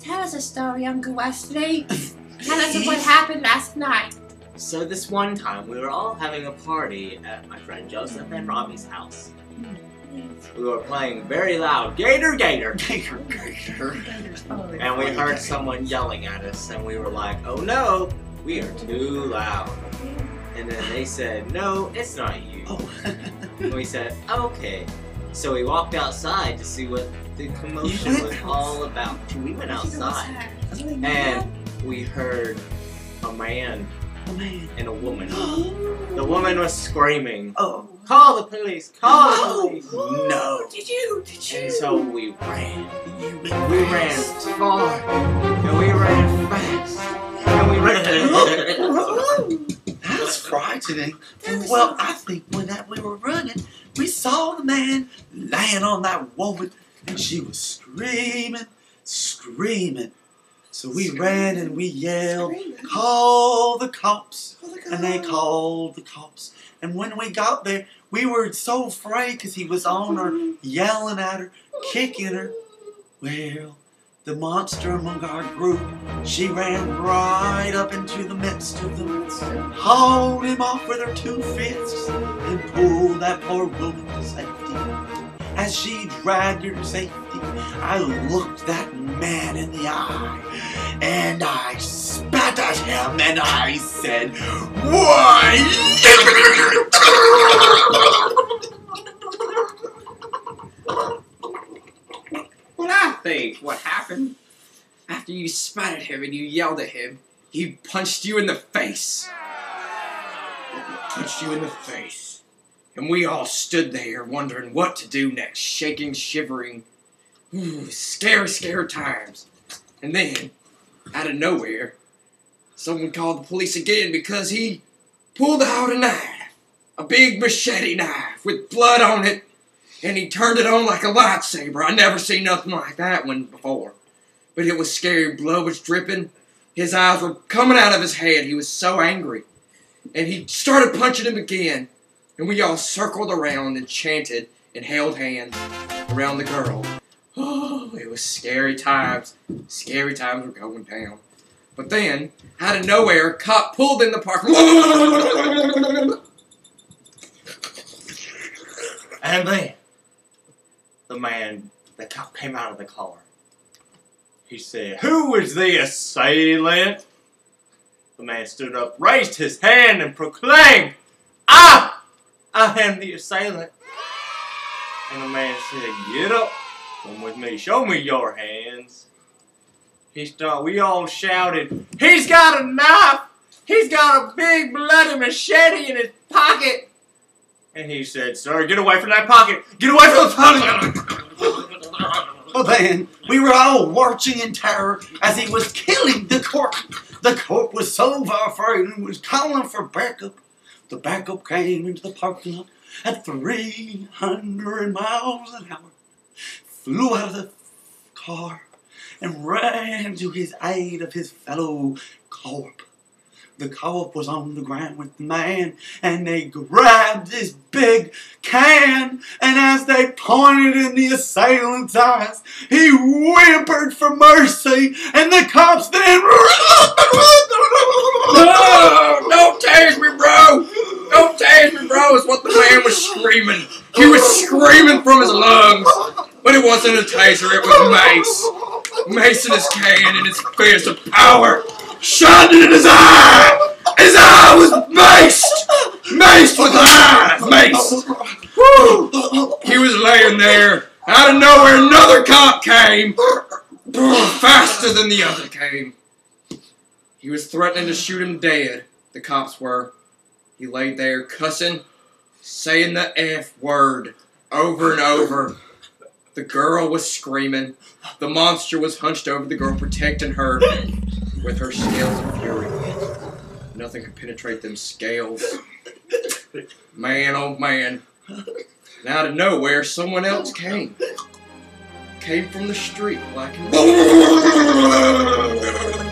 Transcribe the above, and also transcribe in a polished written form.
Tell us a story, Uncle Wesley. Tell us what happened last night. So this one time, we were all having a party at my friend Joseph and Robbie's house. We were playing very loud, gator-gator, gator-gator. And we heard someone yelling at us, and we were like, oh no, we are too loud. And then they said, no, it's not you. And we said, okay. So we walked outside to see what the commotion was all about. We went outside, and we heard a man and a woman. The woman was screaming, oh, call the police, call the police. No. Did you? And so we ran. We ran far, and we ran fast, and we ran. That's frightening. Well, I think when we were running, we saw the man laying on that woman, and she was screaming, screaming. So we ran and we yelled, call the cops. And they called the cops. And when we got there, we were so afraid because he was on her, yelling at her, kicking her. Well, the monster among our group, she ran right up into the midst of them, hauled him off with her 2 fists, and pulled that poor woman to safety. As she dragged her to safety, I looked that man in the eye, and I spat at him, and I said, why? Well, I think what happened after you spat at him and you yelled at him, he punched you in the face. Punched you in the face. And we all stood there wondering what to do next, shaking, shivering. Ooh, scary times. And then, out of nowhere, someone called the police again because he pulled out a knife. A big machete knife with blood on it. And he turned it on like a lightsaber. I never seen nothing like that one before. But it was scary. Blood was dripping. His eyes were coming out of his head. He was so angry. And he started punching him again. And we all circled around and chanted and held hands around the girl. Oh, it was scary times. Scary times were going down. But then, out of nowhere, a cop pulled in the park. And then, the cop came out of the car. He said, who is the assailant? The man stood up, raised his hand, and proclaimed, I am the assailant. And the man said, get up, come with me, show me your hands. We all shouted, he's got a knife! He's got a big bloody machete in his pocket! And he said, sir, get away from that pocket! Get away from the pocket! Well then, we were all watching in terror as he was killing the corp. The corp was so afraid and was calling for backup. The backup came into the parking lot at 300 miles an hour, flew out of the car, and ran to his aid of his fellow corp. The co-op was on the ground with the man, and they grabbed this big can, and as they pointed in the assailant's eyes, he whimpered for mercy, and the cops then... No! Don't tase me, bro! Don't tase me, bro, is what the man was screaming. He was screaming from his lungs, but it wasn't a taser, it was mace. Mace in his can, and his fist of power shining in his eye! His eye was maced! Maced with eyes! Maced! Woo! He was laying there. Out of nowhere, another cop came. Faster than the other came. He was threatening to shoot him dead. The cops were. He laid there cussing, saying the F word over and over. The girl was screaming. The monster was hunched over the girl, protecting her with her scales of fury. Nothing could penetrate them scales. Man, oh man. And out of nowhere, someone else came. Came from the street, black and white.